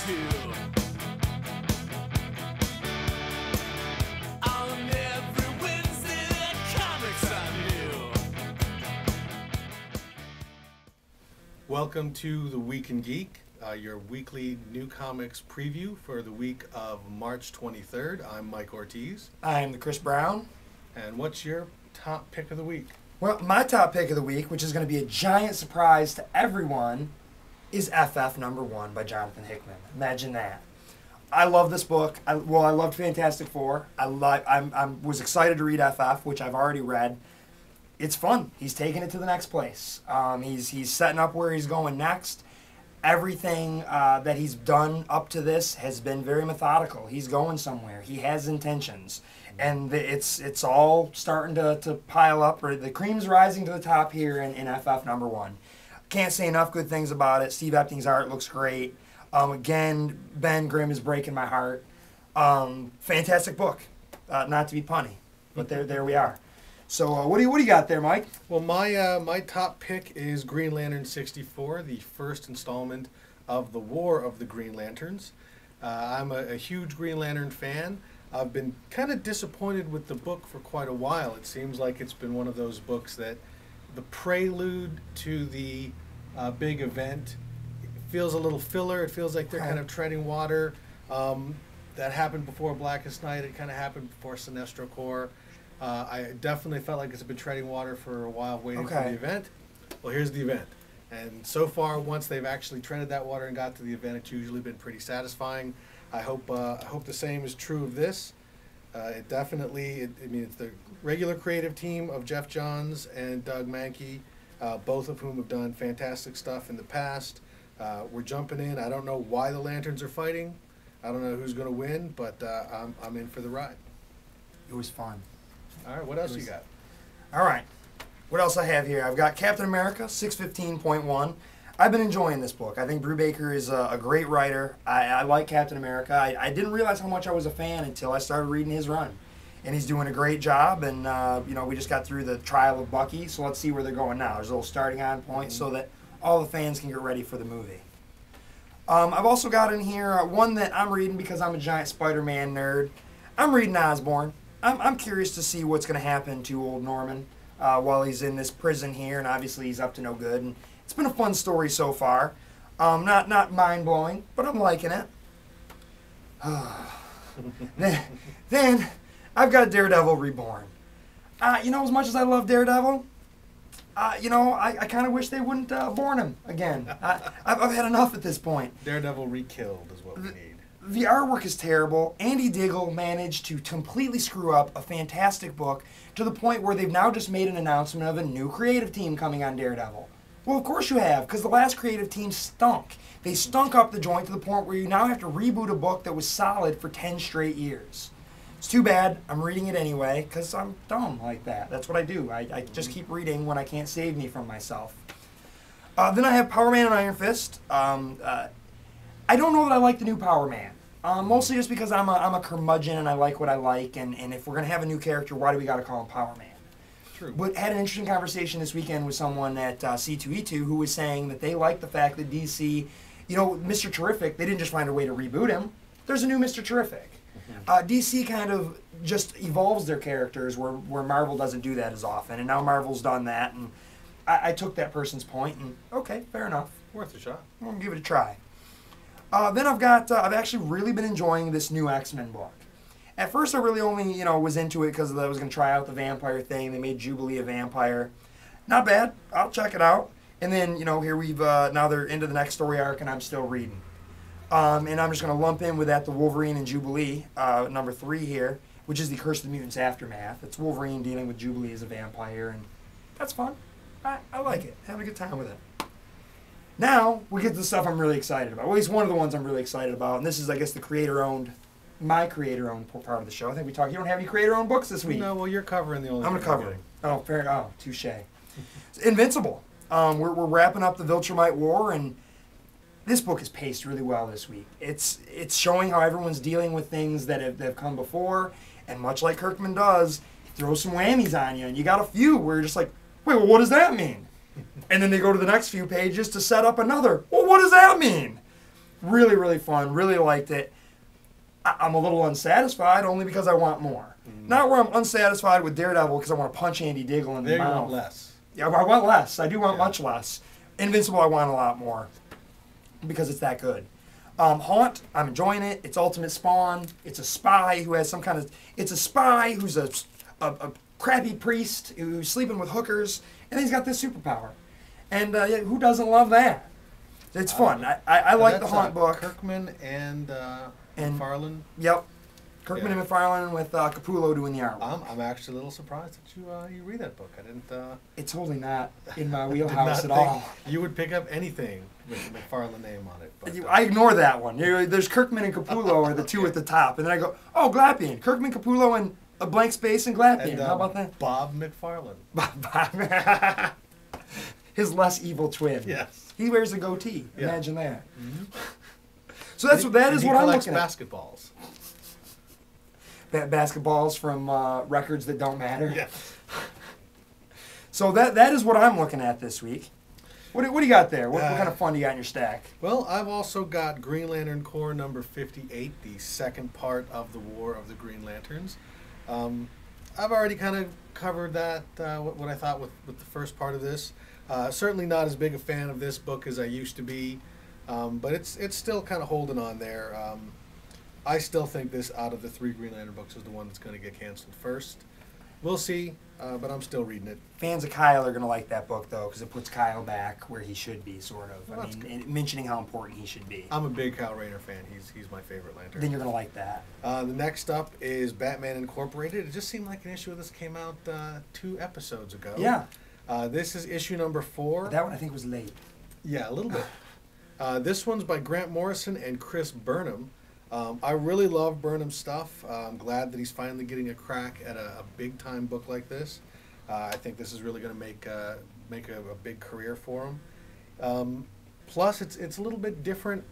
too. On every Wednesday, the comics are new. Welcome to the Week and Geek, your weekly new comics preview for the week of March 23rd. I'm Mike Ortiz. I'm the Chris Brown. And what's your top pick of the week? Well, my top pick of the week, which is going to be a giant surprise to everyone, is FF #1 by Jonathan Hickman. Imagine that. I love this book. I loved Fantastic Four. I was excited to read FF, which I've already read. It's fun. He's taking it to the next place. He's setting up where he's going next. Everything that he's done up to this has been very methodical. He's going somewhere. He has intentions. And it's all starting to pile up. Or the cream's rising to the top here in FF #1. Can't say enough good things about it. Steve Epting's art looks great. Again, Ben Grimm is breaking my heart. Fantastic book. Not to be punny, but there we are. So what do you got there, Mike? Well, my top pick is Green Lantern 64, the first installment of the War of the Green Lanterns. I'm a huge Green Lantern fan. I've been kind of disappointed with the book for quite a while. It seems like it's been one of those books that the prelude to the big event feels a little filler. It feels like they're kind of treading water. That happened before Blackest Night. It kind of happened before Sinestro Corps. I definitely felt like it's been treading water for a while waiting for the event. Well, here's the event. And so far, once they've actually treaded that water and got to the event, it's usually been pretty satisfying. I hope the same is true of this. It's the regular creative team of Jeff Johns and Doug Mankey, both of whom have done fantastic stuff in the past. We're jumping in. I don't know why the Lanterns are fighting. I don't know who's going to win, but I'm in for the ride. It was fun. All right, what else you got? All right. What else I have here? I've got Captain America 615.1. I've been enjoying this book. I think Brubaker is a great writer. I like Captain America. I didn't realize how much I was a fan until I started reading his run. And he's doing a great job. And, we just got through the trial of Bucky, so let's see where they're going now. There's a little starting on point so that all the fans can get ready for the movie. I've also got in here one that I'm reading because I'm a giant Spider-Man nerd. I'm reading Osborn. I'm curious to see what's going to happen to old Norman while he's in this prison here, and obviously he's up to no good. And it's been a fun story so far. Not mind-blowing, but I'm liking it. then I've got Daredevil Reborn. As much as I love Daredevil, I kind of wish they wouldn't born him again. I've had enough at this point. Daredevil Rekilled is what we need. The artwork is terrible. Andy Diggle managed to completely screw up a fantastic book to the point where they've now just made an announcement of a new creative team coming on Daredevil. Well, of course you have, because the last creative team stunk. They stunk up the joint to the point where you now have to reboot a book that was solid for 10 straight years. It's too bad. I'm reading it anyway, because I'm dumb like that. That's what I do. I just keep reading when I can't save me from myself. Then I have Power Man and Iron Fist. I don't know that I like the new Power Man. Mostly just because I'm a curmudgeon and I like what I like, and if we're going to have a new character, why do we got to call him Power Man? True. But had an interesting conversation this weekend with someone at C2E2 who was saying that they like the fact that DC, Mr. Terrific, they didn't just find a way to reboot him. There's a new Mr. Terrific. DC kind of just evolves their characters where Marvel doesn't do that as often, and now Marvel's done that, and I took that person's point, and okay, fair enough. Worth a shot. I'm going to give it a try. Then I've actually really been enjoying this new X-Men book. At first I really only, was into it because I was going to try out the vampire thing. They made Jubilee a vampire. Not bad. I'll check it out. And then, here we've, now they're into the next story arc and I'm still reading. And I'm just going to lump in with that the Wolverine and Jubilee, number 3 here, which is the Curse of the Mutants Aftermath. It's Wolverine dealing with Jubilee as a vampire, and that's fun. I like it. Having a good time with it. Now, we get to the stuff I'm really excited about. Well, at least one of the ones I'm really excited about. And this is, I guess, my creator-owned part of the show. I think we talked. You don't have any creator-owned books this week. No, well, you're covering the only I'm going to cover it. Oh, fair. Oh, touche. Invincible. We're wrapping up the Viltrumite War, and this book is paced really well this week. It's showing how everyone's dealing with things that have come before, and much like Kirkman does, he throws some whammies on you, and you got a few where you're just like, wait, well, what does that mean? And then they go to the next few pages to set up another. Well, what does that mean? Really, really fun. Really liked it. I'm a little unsatisfied only because I want more. Not where I'm unsatisfied with Daredevil because I want to punch Andy Diggle in the There you mouth. want less. Yeah, I want less. I do want much less. Invincible, I want a lot more because it's that good. Haunt, I'm enjoying it. It's Ultimate Spawn. It's a spy who has some kind of... It's a spy who's a crappy priest who's sleeping with hookers, and he's got this superpower. And who doesn't love that? It's fun. I like the Haunt book. Kirkman and McFarlane. Yep. Kirkman and McFarlane with Capullo doing the artwork. I'm actually a little surprised that you read that book. I didn't. It's totally not in my did wheelhouse not at all. think you would pick up anything with the McFarlane name on it. But, I ignore that one. There's Kirkman and Capullo are the two at the top, and then I go, oh, Glapian. Kirkman, Capullo, and a blank space and Glapian. and, How about that? Bob McFarlane. His less evil twin. Yes. He wears a goatee. Yeah. Imagine that. Mm-hmm. So that is what I'm looking at. Basketballs. Basketballs from records that don't matter. Yeah. So that is what I'm looking at this week. What do you got there? What kind of fun do you got in your stack? Well, I've also got Green Lantern Corps number 58, the second part of the War of the Green Lanterns. I've already kind of covered that, what I thought with the first part of this. Certainly not as big a fan of this book as I used to be, but it's still kind of holding on there. I still think this, out of the 3 Green Lantern books, is the one that's going to get canceled first. We'll see, but I'm still reading it. Fans of Kyle are going to like that book, though, because it puts Kyle back where he should be, sort of. Well, I mean, and mentioning how important he should be. I'm a big Kyle Rayner fan. He's my favorite Lantern. Then you're going to like that. The next up is Batman Incorporated. It just seemed like an issue of this came out 2 episodes ago. Yeah. This is issue number 4. But that one I think was late. Yeah, a little bit. This one's by Grant Morrison and Chris Burnham. I really love Burnham's stuff. I'm glad that he's finally getting a crack at a big-time book like this. I think this is really going to make a big career for him. Plus, it's a little bit different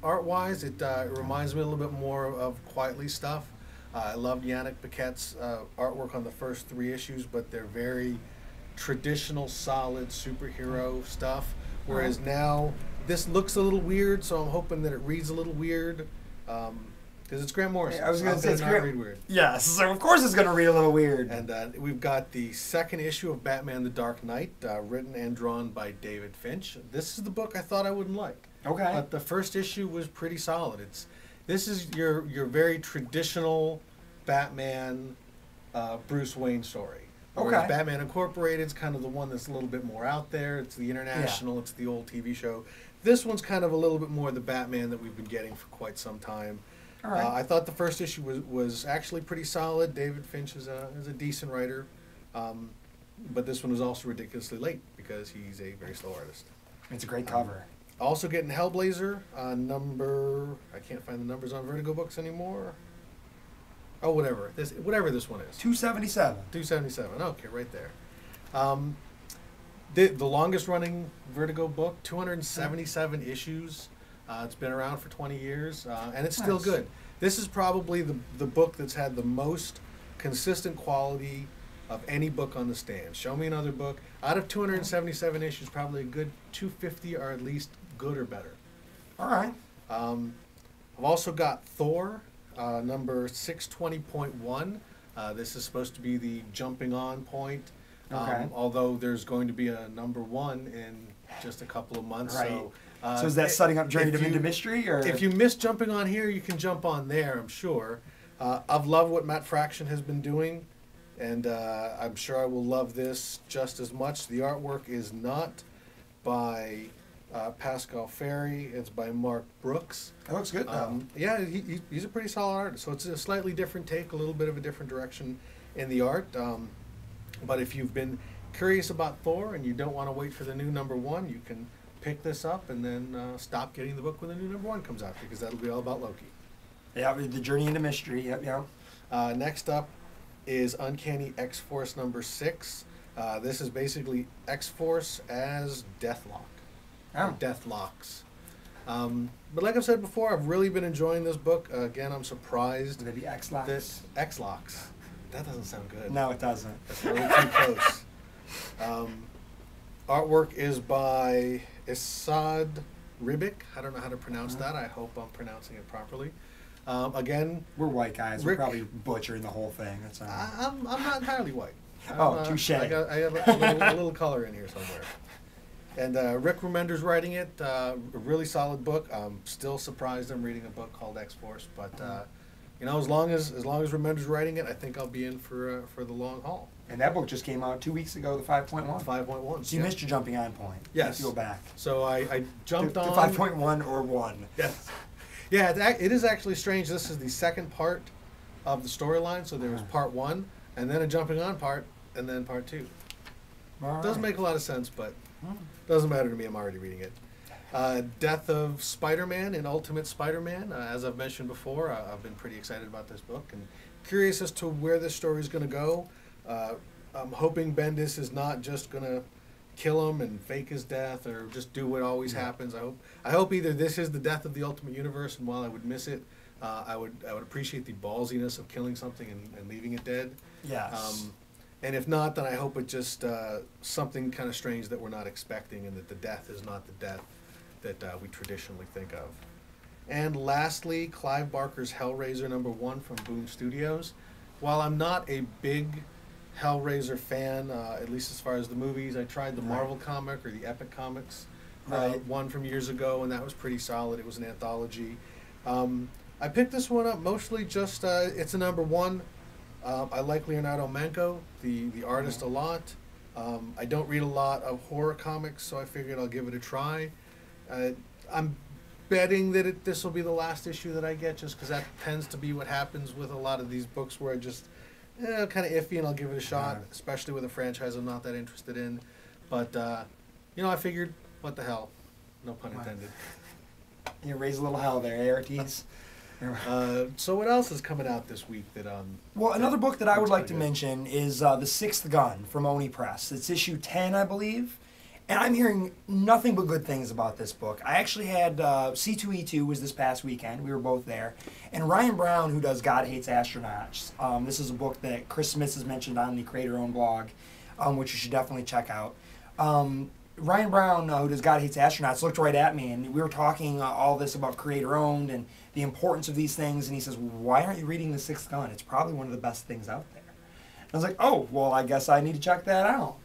art-wise. It reminds me a little bit more of Quietly stuff. I loved Yannick Paquette's artwork on the first 3 issues, but they're very traditional, solid superhero stuff. Whereas now, this looks a little weird, so I'm hoping that it reads a little weird. Because it's Grant Morrison. I was going to say it's not read weird. Yes, so of course it's going to read a little weird. And we've got the second issue of Batman the Dark Knight, written and drawn by David Finch. This is the book I thought I wouldn't like. Okay. But the first issue was pretty solid. This is your very traditional Batman Bruce Wayne story. Whereas Okay. Batman Incorporated is kind of the one that's a little bit more out there. It's the international, it's the old TV show. This one's kind of a little bit more the Batman that we've been getting for quite some time. All right. I thought the first issue was actually pretty solid. David Finch is a decent writer. But this one was also ridiculously late because he's a very slow artist. It's a great cover. Also getting Hellblazer, I can't find the numbers on Vertigo books anymore. Oh, whatever this one is. 277. 277. Okay, right there. The longest running Vertigo book, 277 issues. It's been around for 20 years, and it's still Nice. good. This is probably the book that's had the most consistent quality of any book on the stand. Show me another book. Out of 277 issues, probably a good 250 are at least good or better. All right. I've also got Thor, number 620.1. This is supposed to be the jumping on point. Okay. Although there's going to be a number 1 in just a couple of months. Right. So is that setting up Journey if into you- Mystery? Or? If you miss jumping on here, you can jump on there, I'm sure. I've loved what Matt Fraction has been doing, and I'm sure I will love this just as much. The artwork is not by Pascal Ferry. It's by Mark Brooks. It looks good, though. Yeah, he's a pretty solid artist. So it's a slightly different take, a little bit of a different direction in the art. But if you've been curious about Thor and you don't want to wait for the new number 1, you can pick this up and then stop getting the book when the new number 1 comes out, because that'll be all about Loki. Yeah, the Journey into Mystery. Yep, yeah. Next up is Uncanny X-Force number 6. This is basically X-Force as Deathlock. Oh. Or Deathlocks. But like I've said before, I've really been enjoying this book. Again, I'm surprised Would it be X-Locks? that X-Locks. That doesn't sound good. No, it doesn't. That's a little too close. Artwork is by Zod Ribic. I don't know how to pronounce that. I hope I'm pronouncing it properly. Again, We're white guys. We're Rick- probably butchering the whole thing. That's all right. I'm not entirely white. Oh, touche. I got a little color in here somewhere. And Rick Remender's writing it. A really solid book. I'm still surprised I'm reading a book called X-Force, but as long as Remender's writing it, I think I'll be in for the long haul. And that book just came out 2 weeks ago, the 5.1. 5.1. So you missed your jumping on point. Yes. You have to go back. So I jumped to on 5.1 or 1. Yes. Yeah, it is actually strange. This is the second part of the storyline. So there was part 1, and then a jumping on part, and then part 2. All Doesn't right. make a lot of sense, but doesn't matter to me. I'm already reading it. Death of Spider-Man in Ultimate Spider-Man. As I've mentioned before, I've been pretty excited about this book and curious as to where this story is going to go. I'm hoping Bendis is not just going to kill him and fake his death or just do what always happens. I hope either this is the death of the Ultimate Universe, and while I would miss it, I would appreciate the ballsiness of killing something and leaving it dead. Yes. And if not, then I hope it's just something kind of strange that we're not expecting, and that the death is not the death that we traditionally think of. And lastly, Clive Barker's Hellraiser #1 from Boom Studios. While I'm not a big Hellraiser fan, at least as far as the movies, I tried the Marvel comic or the Epic Comics one from years ago, and that was pretty solid. It was an anthology. I picked this one up mostly just, it's a #1. I like Leonardo Manco, the artist, a lot. I don't read a lot of horror comics, so I figured I'll give it a try. I'm betting that this will be the last issue that I get, just because that tends to be what happens with a lot of these books where I just kind of iffy, and I'll give it a shot, especially with a franchise I'm not that interested in. But, I figured, what the hell? No pun intended. You raise a little hell there, eh, Ortiz? So what else is coming out this week that Well, another book that I would like to good. mention is The Sixth Gun from Oni Press. It's issue 10, I believe. And I'm hearing nothing but good things about this book. I actually had C2E2 was this past weekend. We were both there. And Ryan Brown, who does God Hates Astronauts. This is a book that Chris Smith has mentioned on the Creator-Owned blog, which you should definitely check out. Ryan Brown, who does God Hates Astronauts, looked right at me, and we were talking all this about Creator-Owned and the importance of these things. And he says, why aren't you reading The Sixth Gun? It's probably one of the best things out there. And I was like, oh, well, I guess I need to check that out.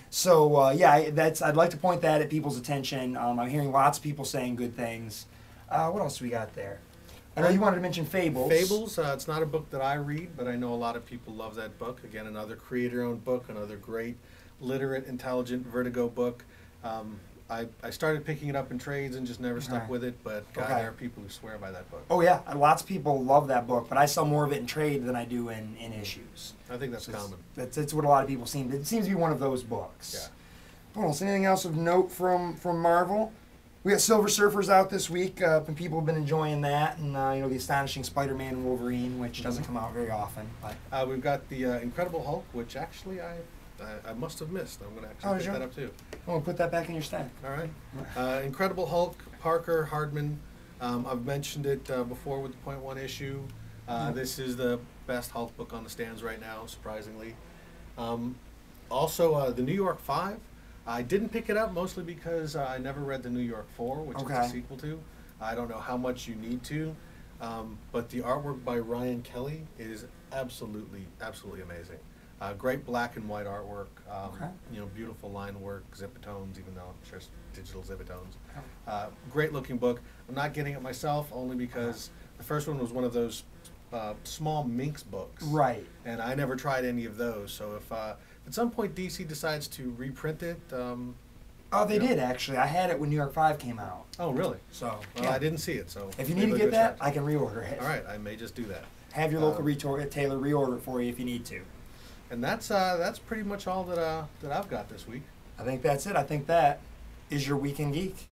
So I'd like to point that at people's attention. I'm hearing lots of people saying good things. What else do we got there? I know you wanted to mention Fables. Fables, it's not a book that I read, but I know a lot of people love that book. Again, another creator-owned book, another great, literate, intelligent Vertigo book. I started picking it up in trades and just never stuck with it, but God, there are people who swear by that book. Oh yeah, and lots of people love that book, but I sell more of it in trade than I do in issues. I think that's common. That's what a lot of people seem. It seems to be one of those books. Yeah. Well, so anything else of note from Marvel? We got Silver Surfers out this week, and people have been enjoying that, and the Astonishing Spider-Man and Wolverine, which doesn't come out very often. But We've got the Incredible Hulk, which actually I must have missed. I'm going to actually pick that up too. I'll put that back in your stack. All right. Incredible Hulk, Parker Hardman. I've mentioned it before with the .1 issue. This is the best Hulk book on the stands right now, surprisingly. Also, the New York 5. I didn't pick it up mostly because I never read the New York 4, which is a sequel to. I don't know how much you need to, but the artwork by Ryan Kelly is absolutely amazing. Great black and white artwork, beautiful line work, zipitones, even though I'm sure it's digital zipitones. Great looking book. I'm not getting it myself only because the first one was one of those small Minx books. Right. And I never tried any of those. So if at some point DC decides to reprint it. They did actually. I had it when New York 5 came out. Oh, really? So I didn't see it. So if you need to get that, I can reorder it. All right, I may just do that. Have your local retailer reorder it for you if you need to. And that's pretty much all that I've got this week. I think that's it. I think that is your Weekend Geek.